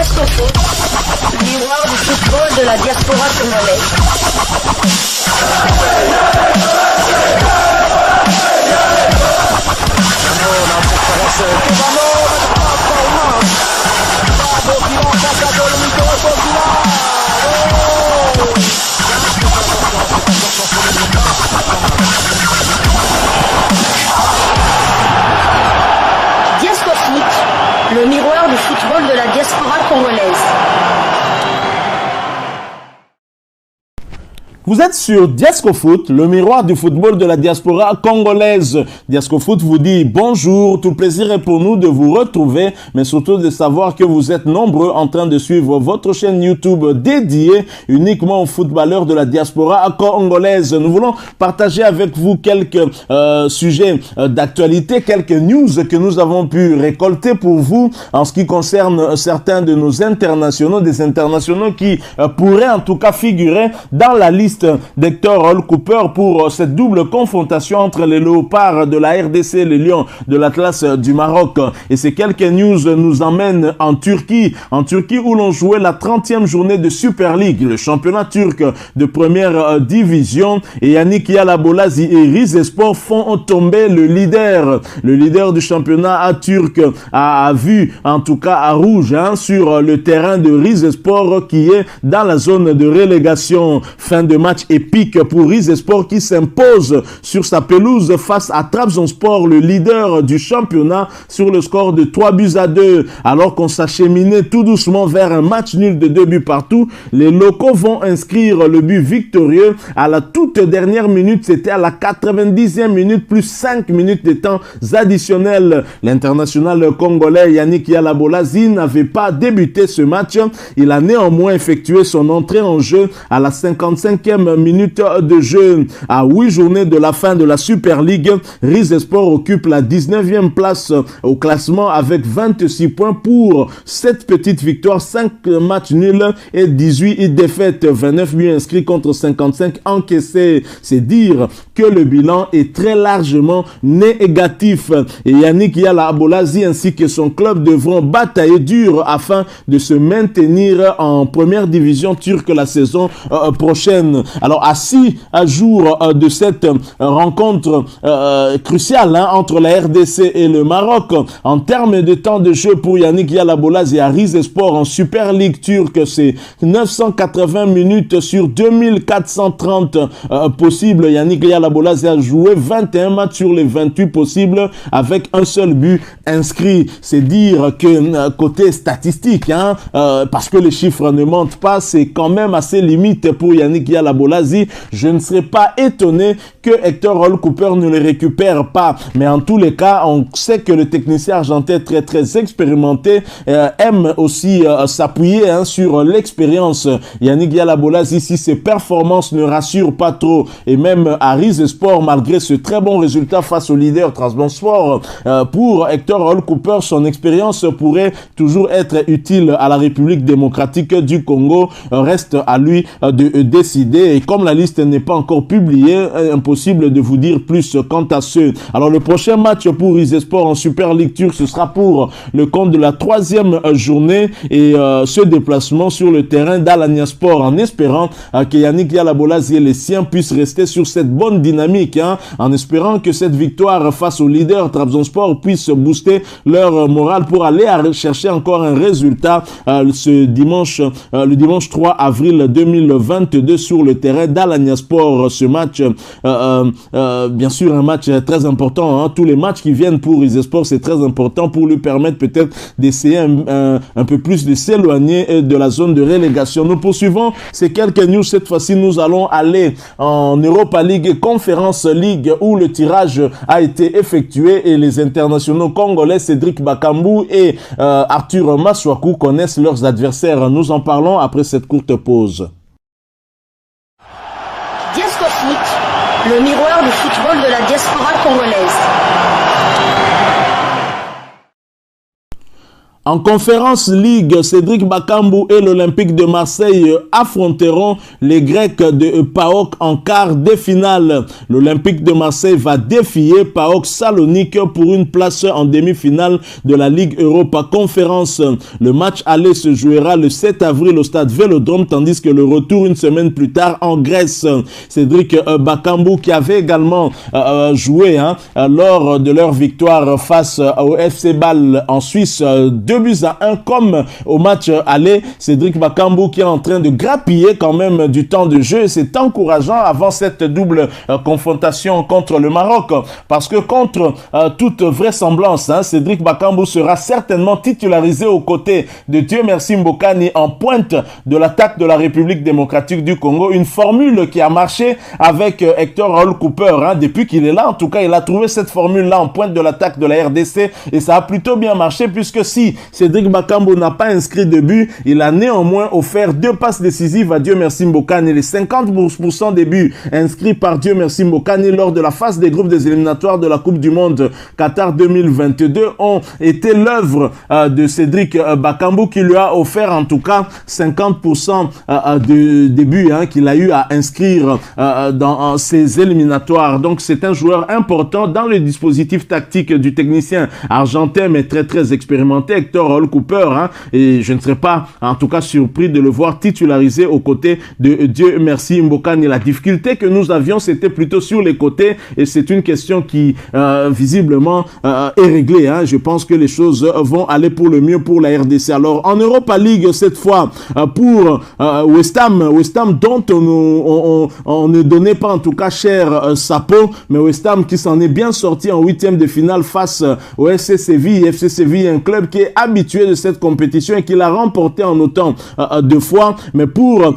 Diasco Foot, miroir du football de la diaspora congolaise. Diasco Foot, le miroir du football de la diaspora congolaise. Vous êtes sur Diasco Foot, le miroir du football de la diaspora congolaise. Diasco Foot vous dit bonjour, tout plaisir est pour nous de vous retrouver, mais surtout de savoir que vous êtes nombreux en train de suivre votre chaîne YouTube dédiée uniquement aux footballeurs de la diaspora congolaise. Nous voulons partager avec vous quelques sujets d'actualité, quelques news que nous avons pu récolter pour vous en ce qui concerne certains de nos internationaux, des internationaux qui pourraient en tout cas figurer dans la liste d'Hector Hall Cooper pour cette double confrontation entre les léopards de la RDC et les lions de l'Atlas du Maroc. Et ces quelques news nous emmènent en Turquie où l'on jouait la 30e journée de Super League, le championnat turc de première division, et Yannick Yalabolazi et Rizespor font tomber le leader du championnat turc a vu en tout cas à rouge sur le terrain de Rizespor qui est dans la zone de relégation. Fin de match épique pour Rizespor qui s'impose sur sa pelouse face à Trabzonspor, le leader du championnat, sur le score de 3-2. Alors qu'on s'acheminait tout doucement vers un match nul de 2 buts partout, les locaux vont inscrire le but victorieux à la toute dernière minute. C'était à la 90e minute plus 5 minutes de temps additionnels. L'international congolais Yannick Yalabolazi n'avait pas débuté ce match. Il a néanmoins effectué son entrée en jeu à la 55e minute de jeu. À 8 journées de la fin de la Super League, Rizespor occupe la 19e place au classement avec 26 points pour 7 petites victoires, 5 matchs nuls et 18 défaites, 29 buts inscrits contre 55 encaissés. C'est dire que le bilan est très largement négatif. Et Yannick Yalabolazi ainsi que son club devront batailler dur afin de se maintenir en première division turque la saison prochaine. Alors, à 6 jours de cette rencontre cruciale entre la RDC et le Maroc, en termes de temps de jeu pour Yannick Yalabolazi et Rizespor en Super League turque, c'est 980 minutes sur 2430 possibles. Yannick Yalabolazi a joué 21 matchs sur les 28 possibles avec un seul but inscrit. C'est dire que côté statistique, parce que les chiffres ne mentent pas, c'est quand même assez limite pour Yannick Yalabolazi. Je ne serais pas étonné que Hector Hall Cooper ne le récupère pas. Mais en tous les cas, on sait que le technicien argentin très expérimenté aime aussi s'appuyer sur l'expérience. Yannick Yalabolazi, si ses performances ne rassurent pas trop, et même à Rizespor, malgré ce très bon résultat face au leader Trabzonspor, pour Hector Hall Cooper, son expérience pourrait toujours être utile à la République démocratique du Congo. Reste à lui de décider. Et comme la liste n'est pas encore publiée, impossible de vous dire plus quant à ce. Alors le prochain match pour Rizespor en Super League turque, ce sera pour le compte de la 3e journée et ce déplacement sur le terrain d'Alanyaspor, en espérant que Yannick Yalabolazi et les siens puissent rester sur cette bonne dynamique, en espérant que cette victoire face au leader Trabzonspor puisse booster leur morale pour aller chercher encore un résultat le dimanche 3 avril 2022 sur le terrain d'Alanyaspor. Ce match, bien sûr, un match très important. Tous les matchs qui viennent pour Rizespor, c'est très important pour lui permettre peut-être d'essayer un peu plus de s'éloigner de la zone de relégation. Nous poursuivons ces quelques news. Cette fois-ci, nous allons aller en Europa League et Conference League où le tirage a été effectué et les internationaux congolais Cédric Bakambu et Arthur Maswaku connaissent leurs adversaires. Nous en parlons après cette courte pause. Diasco Foot, le miroir du football de la diaspora congolaise. En Conférence League, Cédric Bakambu et l'Olympique de Marseille affronteront les Grecs de PAOK en quart de finale. L'Olympique de Marseille va défier PAOK Salonique pour une place en demi-finale de la Ligue Europa Conférence. Le match aller se jouera le 7 avril au stade Vélodrome, tandis que le retour une semaine plus tard en Grèce. Cédric Bakambu, qui avait également joué lors de leur victoire face au FC Bâle en Suisse, 2-1 comme au match aller. Cédric Bakambu qui est en train de grappiller quand même du temps de jeu. C'est encourageant avant cette double confrontation contre le Maroc, parce que contre toute vraisemblance, Cédric Bakambu sera certainement titularisé aux côtés de Dieu merci Mbokani en pointe de l'attaque de la République démocratique du Congo. Une formule qui a marché avec Hector Raoul Cooper. Depuis qu'il est là, en tout cas, il a trouvé cette formule-là en pointe de l'attaque de la RDC et ça a plutôt bien marché, puisque si Cédric Bakambu n'a pas inscrit de but, il a néanmoins offert 2 passes décisives à Dieu merci Mbokani. Les 50% des buts inscrits par Dieu merci Mbokani lors de la phase des groupes des éliminatoires de la Coupe du Monde Qatar 2022 ont été l'œuvre de Cédric Bakambu, qui lui a offert en tout cas 50% des buts qu'il a eu à inscrire dans ces éliminatoires. Donc c'est un joueur important dans le dispositif tactique du technicien argentin, mais très expérimenté, Hector Raoul Cooper, et je ne serais pas en tout cas surpris de le voir titularisé aux côtés de Dieu merci Mbokani. La difficulté que nous avions, c'était plutôt sur les côtés, et c'est une question qui visiblement est réglée. Je pense que les choses vont aller pour le mieux pour la RDC. Alors en Europa League, cette fois pour West Ham dont on ne donnait pas en tout cas cher sa peau, mais West Ham qui s'en est bien sorti en 8e de finale face au FC Séville. FC Séville, un club qui est habitué de cette compétition et qui l'a remporté en autant 2 fois. Mais pour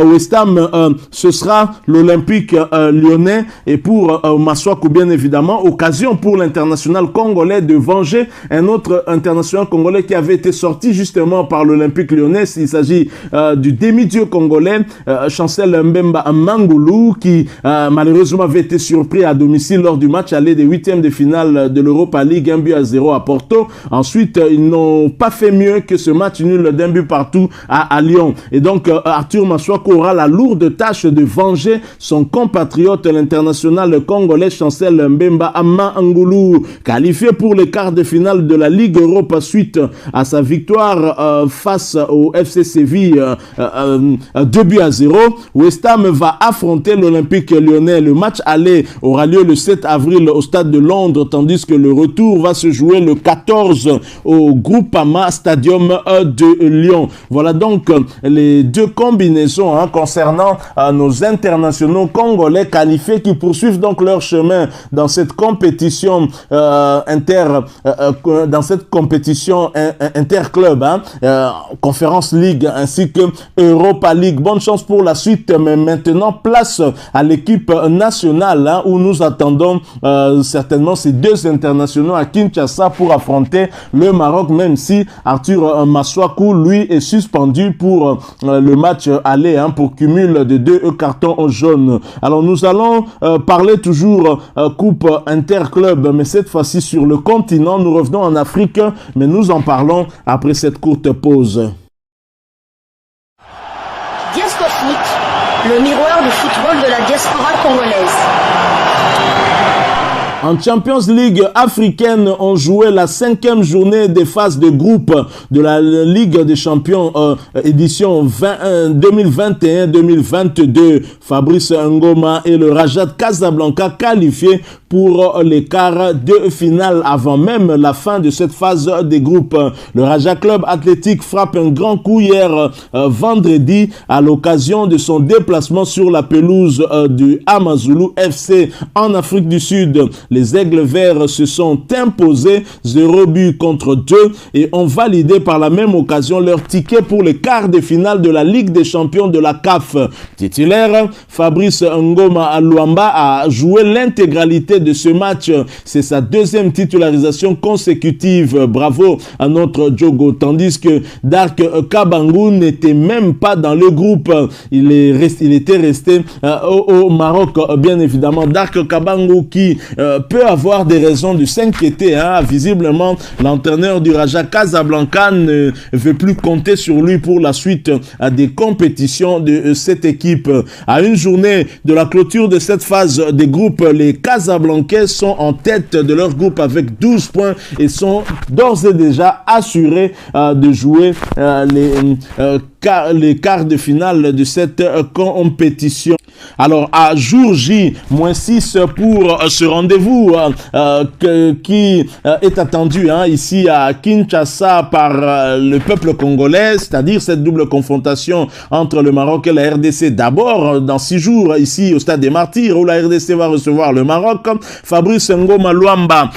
West Ham, ce sera l'Olympique lyonnais, et pour Maswaku bien évidemment, occasion pour l'international congolais de venger un autre international congolais qui avait été sorti justement par l'Olympique lyonnais. Il s'agit du demi-dieu congolais Chancel Mbemba Mangulu, qui malheureusement avait été surpris à domicile lors du match aller des 8e de finale de l'Europa League, 1-0 à Porto. Ensuite, ils n'ont pas fait mieux que ce match nul d'1 partout à Lyon. Et donc, Arthur Maswaku aura la lourde tâche de venger son compatriote, l'international congolais Chancel Mbemba Mangulu, qualifié pour les quarts de finale de la Ligue Europa suite à sa victoire face au FC Séville 2-0. West Ham va affronter l'Olympique lyonnais. Le match aller aura lieu le 7 avril au stade de Londres, tandis que le retour va se jouer le 14 au Groupama Stadium de Lyon. Voilà donc les 2 combinaisons concernant nos internationaux congolais qualifiés, qui poursuivent donc leur chemin dans cette compétition interclub, Conférence League ainsi que Europa League. Bonne chance pour la suite, mais maintenant place à l'équipe nationale où nous attendons certainement ces 2 internationaux à Kinshasa pour affronter le Maroc, même si Arthur Maswaku lui est suspendu pour le match aller pour cumul de 2 cartons jaunes. Alors nous allons parler toujours coupe interclub, mais cette fois-ci sur le continent. Nous revenons en Afrique, mais nous en parlons après cette courte pause. Diasco Foot, le miroir du football de la diaspora congolaise. En Champions League africaine, on jouait la 5e journée des phases de groupe de la Ligue des Champions édition 2021-2022. Fabrice Ngoma et le Raja Casablanca qualifiés pour les quarts de finale avant même la fin de cette phase des groupes. Le Raja Club Athlétique frappe un grand coup hier vendredi à l'occasion de son déplacement sur la pelouse du Amazulu FC en Afrique du Sud. Les Aigles Verts se sont imposés 0 but contre 2 et ont validé par la même occasion leur ticket pour les quarts de finale de la Ligue des Champions de la CAF. Titulaire, Fabrice Ngoma Luamba a joué l'intégralité de ce match. C'est sa 2e titularisation consécutive. Bravo à notre Djogo. Tandis que Dark Kabangu n'était même pas dans le groupe. Il était resté au Maroc, bien évidemment. Dark Kabangu qui peut avoir des raisons de s'inquiéter. Hein. Visiblement, l'entraîneur du Raja Casablanca ne veut plus compter sur lui pour la suite des compétitions de cette équipe. À une journée de la clôture de cette phase des groupes, les Casablancais sont en tête de leur groupe avec 12 points et sont d'ores et déjà assurés de jouer les quarts de finale de cette compétition. Alors, à jour J-6 pour ce rendez-vous qui est attendu ici à Kinshasa par le peuple congolais, c'est-à-dire cette double confrontation entre le Maroc et la RDC. D'abord, dans 6 jours, ici au Stade des Martyrs, où la RDC va recevoir le Maroc. Fabrice Ngoma Luamba,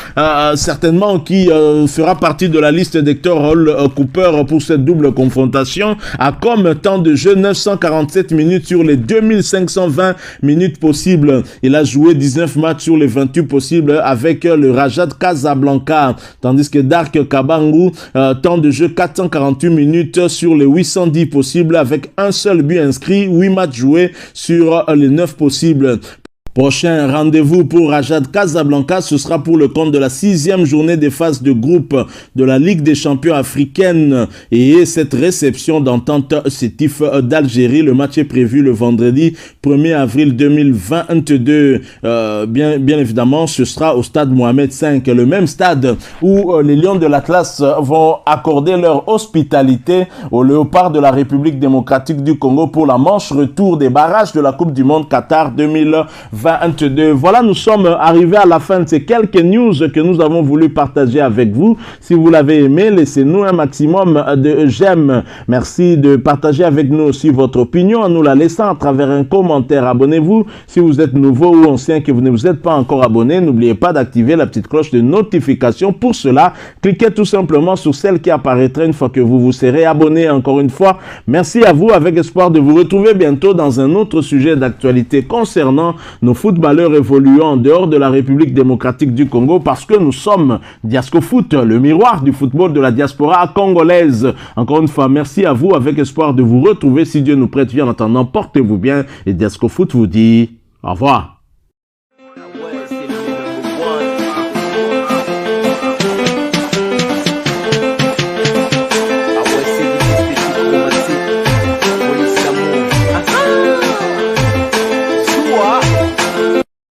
certainement qui fera partie de la liste d'Hector Hall Cooper pour cette double confrontation, a comme temps de jeu 947 minutes sur les 2520 minutes possibles. Il a joué 19 matchs sur les 28 possibles avec le Raja Casablanca, tandis que Dark Kabangu, temps de jeu 448 minutes sur les 810 possibles avec un seul but inscrit, 8 matchs joués sur les 9 possibles. Prochain rendez-vous pour Rajad Casablanca, ce sera pour le compte de la 6e journée des phases de groupe de la Ligue des champions africaine et cette réception d'Entente Sétif d'Algérie. Le match est prévu le vendredi 1er avril 2022. Bien évidemment, ce sera au stade Mohamed V, le même stade où les Lions de l'Atlas vont accorder leur hospitalité aux Léopards de la République démocratique du Congo pour la manche retour des barrages de la Coupe du Monde Qatar 2022. Voilà, nous sommes arrivés à la fin de ces quelques news que nous avons voulu partager avec vous. Si vous l'avez aimé, laissez-nous un maximum de j'aime. Merci de partager avec nous aussi votre opinion en nous la laissant à travers un commentaire. Abonnez-vous si vous êtes nouveau ou ancien que vous ne vous êtes pas encore abonné. N'oubliez pas d'activer la petite cloche de notification. Pour cela, cliquez tout simplement sur celle qui apparaîtra une fois que vous vous serez abonné. Encore une fois, merci à vous avec espoir de vous retrouver bientôt dans un autre sujet d'actualité concernant nos footballeurs évoluant en dehors de la République démocratique du Congo parce que nous sommes Diasco Foot, le miroir du football de la diaspora congolaise. Encore une fois, merci à vous avec espoir de vous retrouver si Dieu nous prête vie. En attendant, portez-vous bien et Diasco Foot vous dit au revoir.